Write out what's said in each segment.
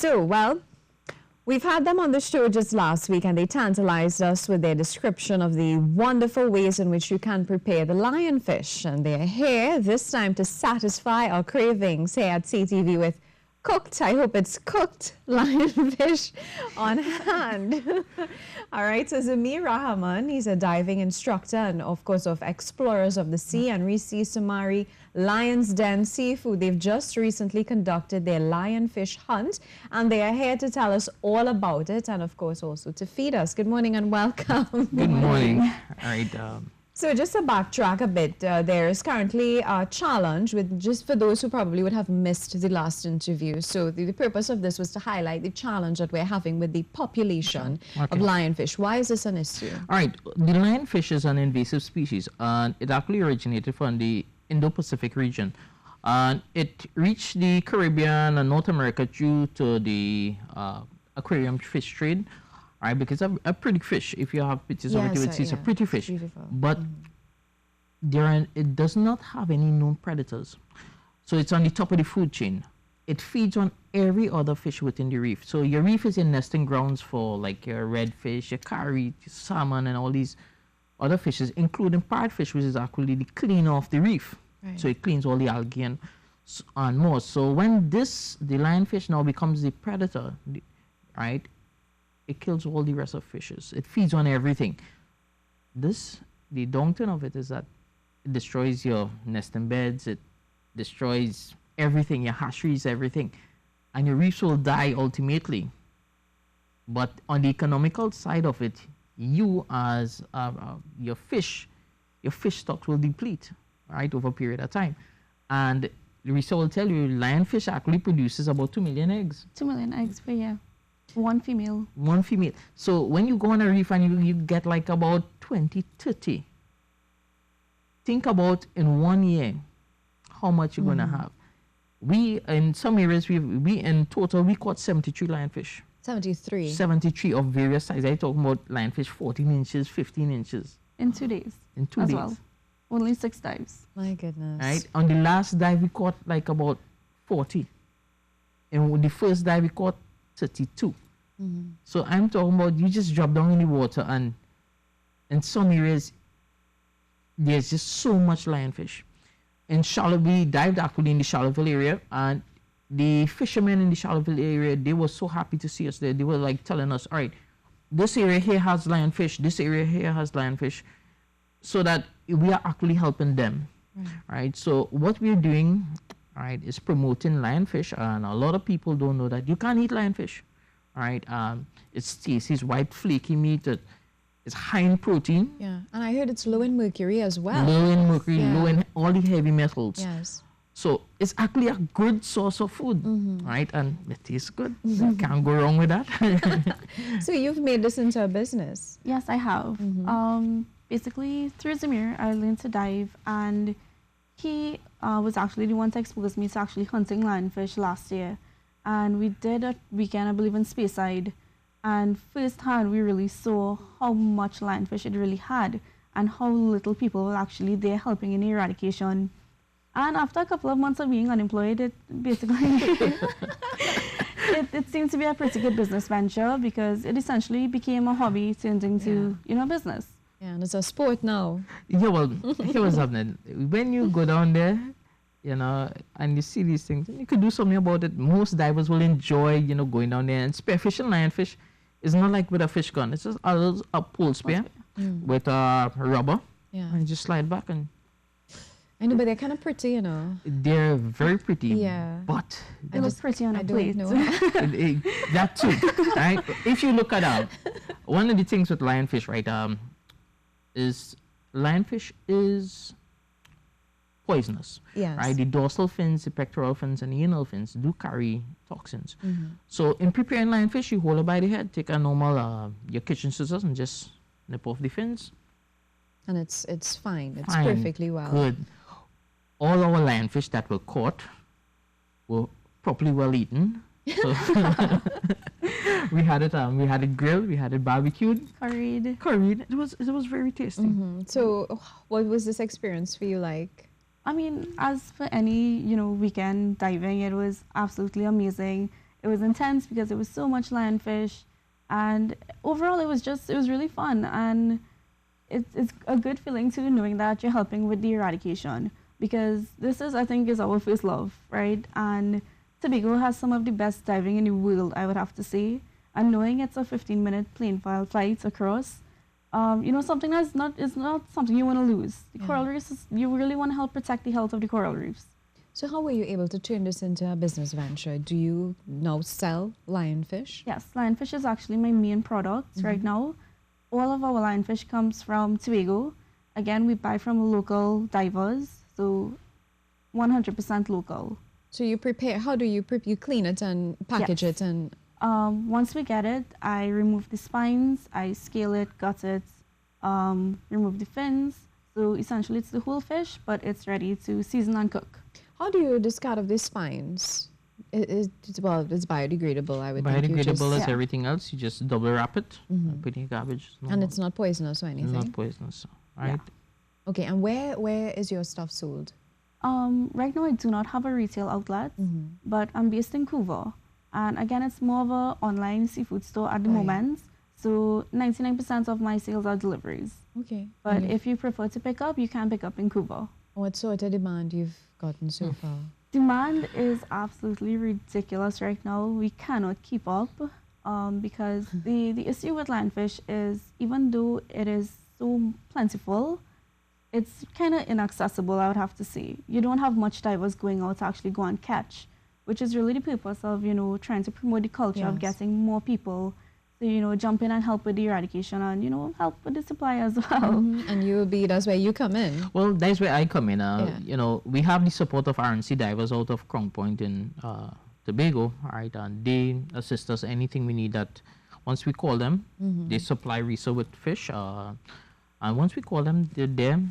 So, well, we've had them on the show just last week and they tantalized us with their description of the wonderful ways in which you can prepare the lionfish. And they're here this time to satisfy our cravings here at CTV with cooked, I hope it's cooked, lionfish on hand. All right, so Zamir Rahman, he's a diving instructor and of course of Explorers of the Sea and Risi Sumari Lion's Den Seafood. They've just recently conducted their Lionfish Hunt and they are here to tell us all about it and of course also to feed us. Good morning and welcome. Good morning. All right. So just to backtrack a bit, there is currently a challenge with just for those who probably would have missed the last interview. So the purpose of this was to highlight the challenge that we're having with the population of lionfish. Why is this an issue? All right. The lionfish is an invasive species and it actually originated from the Indo-Pacific region. And it reached the Caribbean and North America due to the aquarium fish trade. Right, because a pretty fish, if you have pictures of it, you would see it's a pretty fish. Beautiful. But it does not have any known predators. So it's on the top of the food chain. It feeds on every other fish within the reef. So your reef is your nesting grounds for like your redfish, your carry, your salmon, and all these other fishes, including parrotfish, which is actually the cleaner of the reef. Right. So it cleans all the algae and more. So when the lionfish now becomes the predator, right? It kills all the rest of fishes. It feeds on everything. The downturn of it is that it destroys your nesting beds. It destroys everything, your hatcheries, everything. And your reefs will die ultimately. But on the economical side of it, you as your fish stocks will deplete, right, over a period of time. And the research will tell you lionfish actually produces about 2 million eggs. 2 million eggs per year. One female. One female. So when you go on a reef and you get like about 20, 30, think about in 1 year how much you're going to have. We, in some areas, we in total, we caught 73 lionfish. 73? 73 of various sizes. I talk about lionfish 14 inches, 15 inches. In 2 days. In 2 days. Well. Only 6 dives. My goodness. Right? On the last dive, we caught like about 40. And with the first dive, we caught 32. So I'm talking about you just drop down in the water and in some areas there's just so much lionfish. In we dived actually in the Charlottesville area and the fishermen in the Charlottesville area, they were so happy to see us there. They were like telling us, all right, this area here has lionfish, this area here has lionfish, so that we are actually helping them. Right? So what we're doing, right, is promoting lionfish, and a lot of people don't know that you can't eat lionfish. Right, it's tasty, it's white, flaky meat. It's high in protein. Yeah, and I heard it's low in mercury as well. Low in mercury, low in all the heavy metals. Yes. So it's actually a good source of food, right? And it tastes good. You can't go wrong with that. So you've made this into a business? Yes, I have. Basically, through Zamir, I learned to dive, and he was actually the one to expose me to actually hunting lionfish last year. And we did a weekend, I believe, in Speyside. And firsthand, we really saw how much lionfish it really had and how little people were actually there helping in the eradication. And after a couple of months of being unemployed, it basically, it seemed to be a pretty good business venture because it essentially became a hobby turned into, business. Yeah, and it's a sport now. Yeah, well, here was happening. When you go down there, and you see these things, you could do something about it. Most divers will enjoy, going down there. And spearfishing lionfish is not like with a fish gun. It's just a pole spear with a rubber. Yeah. And you just slide back and... I know, but they're kind of pretty, They're very pretty. Yeah. But... They look pretty on a plate. That too, right? If you look at one of the things with lionfish, right, is lionfish is... poisonous. Yes. Right? The dorsal fins, the pectoral fins, and the anal fins do carry toxins. So in preparing lionfish, you hold it by the head, take a normal your kitchen scissors and just nip off the fins. And it's fine. It's perfectly well. Good. All our lionfish that were caught were properly well eaten. So we had it grilled, we had it barbecued, curried. It was very tasty. So what was this experience for you like? I mean, as for any, weekend diving, it was absolutely amazing. It was intense because it was so much lionfish, and overall it was really fun, and it's a good feeling too, knowing that you're helping with the eradication, because this is, I think, is our first love, right? And Tobago has some of the best diving in the world, I would have to say. And knowing it's a 15-minute plane flight across, something that's not is not something you want to lose. The coral reefs, you really want to help protect the health of the coral reefs. So how were you able to turn this into a business venture? Do you now sell lionfish? Yes, lionfish is actually my main product right now. All of our lionfish comes from Tobago. Again, we buy from local divers, so 100% local. So you prepare, how do you you clean it and package it and... Once we get it, I remove the spines, I scale it, gut it, remove the fins. So essentially it's the whole fish, but it's ready to season and cook. How do you discard of these spines? It's biodegradable, I would think. Biodegradable as everything else. You just double wrap it, put in your garbage. And it's not poisonous or anything? Not poisonous, right? Yeah. Okay, and where is your stuff sold? Right now I do not have a retail outlet, but I'm based in Couva. And again, it's more of an online seafood store at the moment. So 99% of my sales are deliveries. Okay. But if you prefer to pick up, you can pick up in Couva. What sort of demand you've gotten so far? Demand is absolutely ridiculous right now. We cannot keep up because the issue with lionfish is, even though it is so plentiful, it's kind of inaccessible, I would have to say. You don't have much divers going out to actually go and catch, which is really the purpose of, trying to promote the culture of getting more people to, jump in and help with the eradication and, help with the supply as well. And that's where you come in. Well, that's where I come in. We have the support of RNC divers out of Crown Point in Tobago, right? And they assist us anything we need. That once we call them, they supply resale with fish. And once we call them, they're there.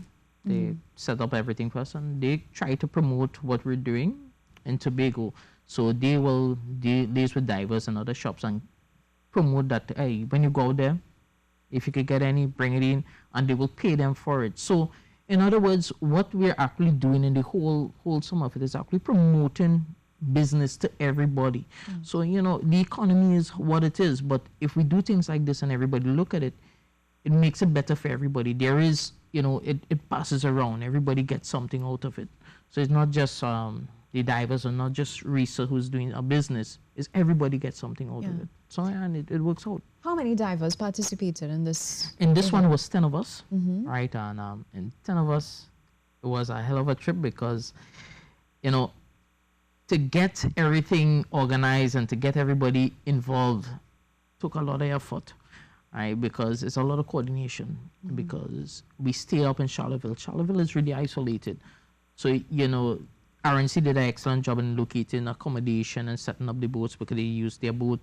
They set up everything for us, and they try to promote what we're doing in Tobago. So they will liaise with divers and other shops and promote that, hey, when you go there, if you could get any, bring it in, and they will pay them for it. So in other words, what we're actually doing in the wholesome of it is actually promoting business to everybody. So, the economy is what it is, but if we do things like this and everybody look at it, it makes it better for everybody. There is, it passes around. Everybody gets something out of it. So it's not just the divers, or not just Risa who's doing a business. It's everybody gets something out of it. So and it works out. How many divers participated in this? In this one was 10 of us, right? And 10 of us, it was a hell of a trip because, to get everything organized and to get everybody involved took a lot of effort. Right, because it's a lot of coordination, because we stay up in Charlottesville. Charlottesville is really isolated. So, RNC did an excellent job in locating accommodation and setting up the boats because they use their boat.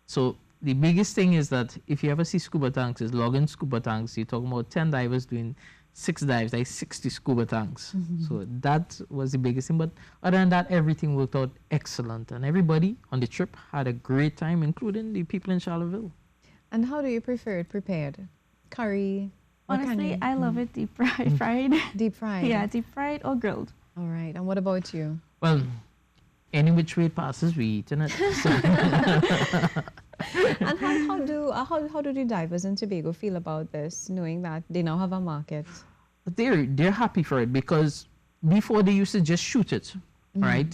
So the biggest thing is that if you ever see scuba tanks, is login scuba tanks. You're talking about 10 divers doing 6 dives, like 60 scuba tanks. So that was the biggest thing. But other than that, everything worked out excellent. And everybody on the trip had a great time, including the people in Charlottesville. And how do you prefer it prepared? Curry? Honestly, I love it deep fried. Deep fried? Yeah, deep fried or grilled. All right. And what about you? Well, any which way it passes, we eat in it. So. And how do the divers in Tobago feel about this, knowing that they now have a market? They're happy for it, because before they used to just shoot it, right?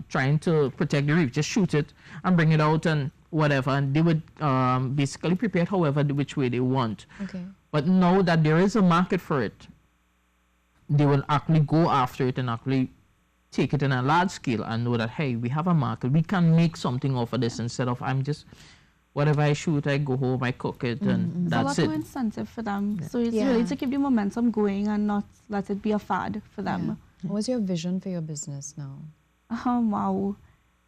Trying to protect the reef, just shoot it and bring it out and whatever, and they would basically prepare it however which way they want. Okay. But now that there is a market for it, they will actually go after it and actually take it in a large scale and know that, hey, we have a market, we can make something off of this, instead of I'm just, whatever I shoot, I go home, I cook it, and that's it. It's a lot it. more incentive for them. So it's really to keep the momentum going and not let it be a fad for them. What's your vision for your business now? Wow.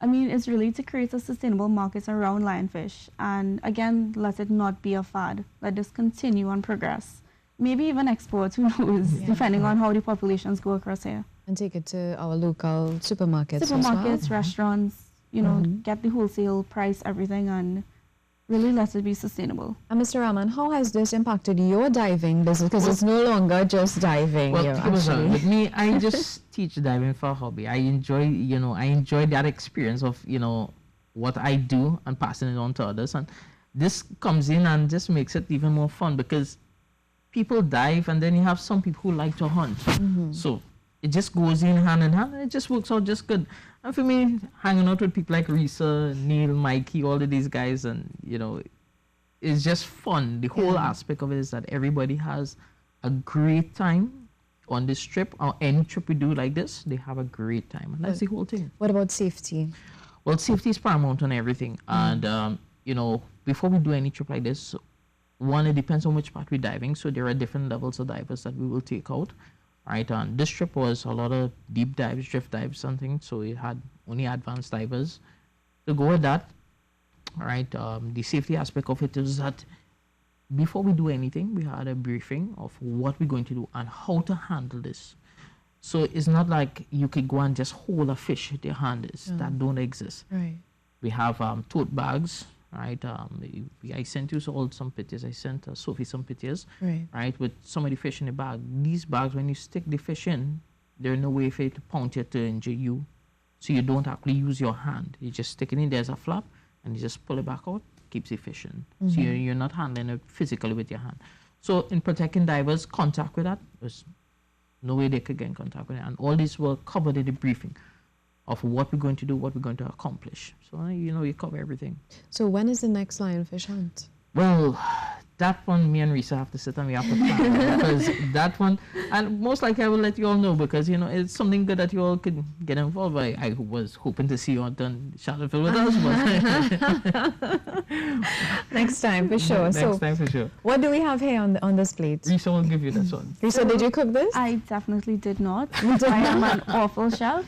I mean, it's really to create a sustainable market around lionfish. And again, let it not be a fad. Let this continue and progress. Maybe even export, who knows, depending on how the populations go across here. And take it to our local supermarkets as well. Restaurants, get the wholesale price, everything, and really let it be sustainable. And Mr. Rahman, how has this impacted your diving business? Because it's no longer just diving. Well, with me, I just teach diving for a hobby. I enjoy, I enjoy that experience of, what I do and passing it on to others. And this comes in and just makes it even more fun because people dive and then you have some people who like to hunt. So it just goes in hand and it just works out just good. And for me, hanging out with people like Risa, Neil, Mikey, all of these guys, and it's just fun. The whole aspect of it is that everybody has a great time on this trip, or any trip we do like this. They have a great time, and that's the whole thing. What about safety? Well, safety is paramount on everything. And before we do any trip like this, one, it depends on which part we're diving. So there are different levels of divers that we will take out. Right, and this trip was a lot of deep dives, drift dives, something. So it had only advanced divers to go with that. All right, the safety aspect of it is that before we do anything, we had a briefing of what we're going to do and how to handle this. So it's not like you could go and just hold a fish with your hand. That don't exist. Right. We have tote bags. Right, I sent you all some pictures. I sent Sophie some pictures. Right, with some of the fish in the bag. These bags, when you stick the fish in, there's no way for it to puncture to injure you. So you don't actually use your hand. You just stick it in. There's a flap, and you just pull it back out. Keeps the fish in. So you're not handling it physically with your hand. So in protecting divers, contact with that, there's no way they could get in contact with it. And all this were covered in the briefing of what we're going to do, what we're going to accomplish. So, you cover everything. So when is the next Lionfish Hunt? Well, that one, me and Risa have to sit and we have to plan because that one, and most likely I will let you all know because, it's something good that you all could get involved. I was hoping to see you on Charlottesville with us. But Next time, for sure. Next time, for sure. What do we have here on this plate? Risa will give you this one. Risa, did you cook this? I definitely did not. I am an awful chef.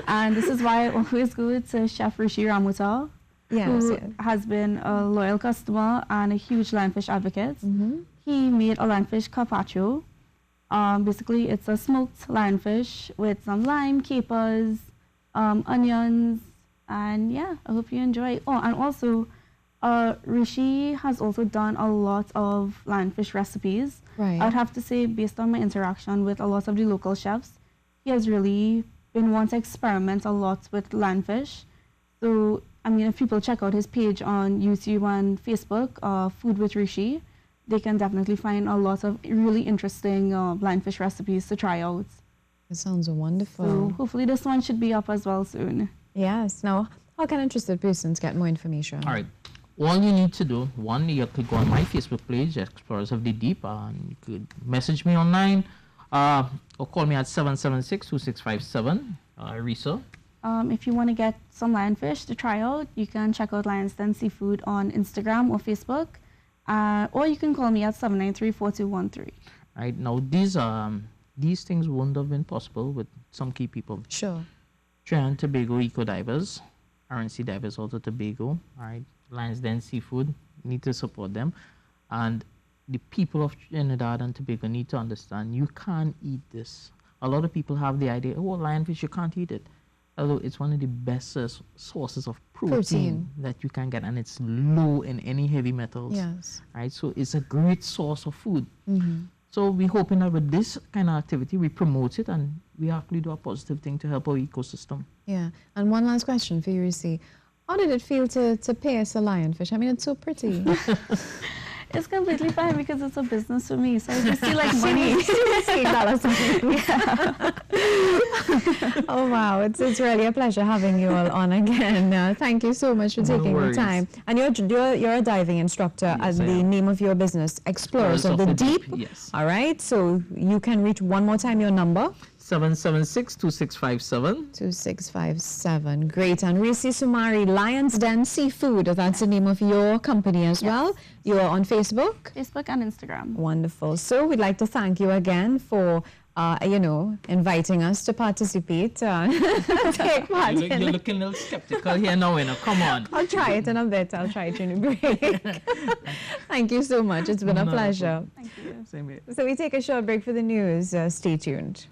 And this is why I always go to Chef Rishi Ramutal. Who has been a loyal customer and a huge lionfish advocate. He made a lionfish carpaccio. Basically, it's a smoked lionfish with some lime, capers, onions, and yeah, I hope you enjoy. Oh, and also, Rishi has also done a lot of lionfish recipes. Right. I would have to say, based on my interaction with a lot of the local chefs, he has really been one to experiment a lot with lionfish. So, if people check out his page on YouTube and Facebook, Food with Rishi, they can definitely find a lot of really interesting lionfish recipes to try out. It sounds wonderful. So hopefully this one should be up as well soon. Yes. Now, how can interested persons get more information? All right. All you need to do, one, you could go on my Facebook page, Explorers of the Deep, and you could message me online or call me at 776-2657, Risa. If you want to get some lionfish to try out, you can check out Lions Den Seafood on Instagram or Facebook, or you can call me at 793-4213. Right, now these things wouldn't have been possible with some key people. Sure. Trinidad and Tobago eco divers, RNC divers out of Tobago, all right, Lions Den Seafood, need to support them. And the people of Trinidad and Tobago need to understand you can't eat this. A lot of people have the idea, oh, lionfish, you can't eat it. Although it's one of the best sources of protein that you can get, and it's low in any heavy metals. Yes. Right, so it's a great source of food. So we're hoping that with this kind of activity, we promote it and we actually do a positive thing to help our ecosystem. Yeah. And one last question for you, Risi. How did it feel to pierce a lionfish? I mean, it's so pretty. It's completely fine because it's a business for me, so I just feel like money. Oh wow, it's really a pleasure having you all on again. Thank you so much for taking the time. And you're a diving instructor, yes, and the name of your business, Explorers of the Deep. Yes. All right, so you can reach one more time your number. 776-2657. 2657. Great. And Risi Sumari, Lions Den Seafood. That's the name of your company as well. You are on Facebook? Facebook and Instagram. Wonderful. So we'd like to thank you again for, inviting us to participate. Take part. You're looking a little skeptical here now, come on. I'll try it in a bit. I'll try it in a break. Thank you so much. It's been a pleasure. Thank you. Same here. So we take a short break for the news. Stay tuned.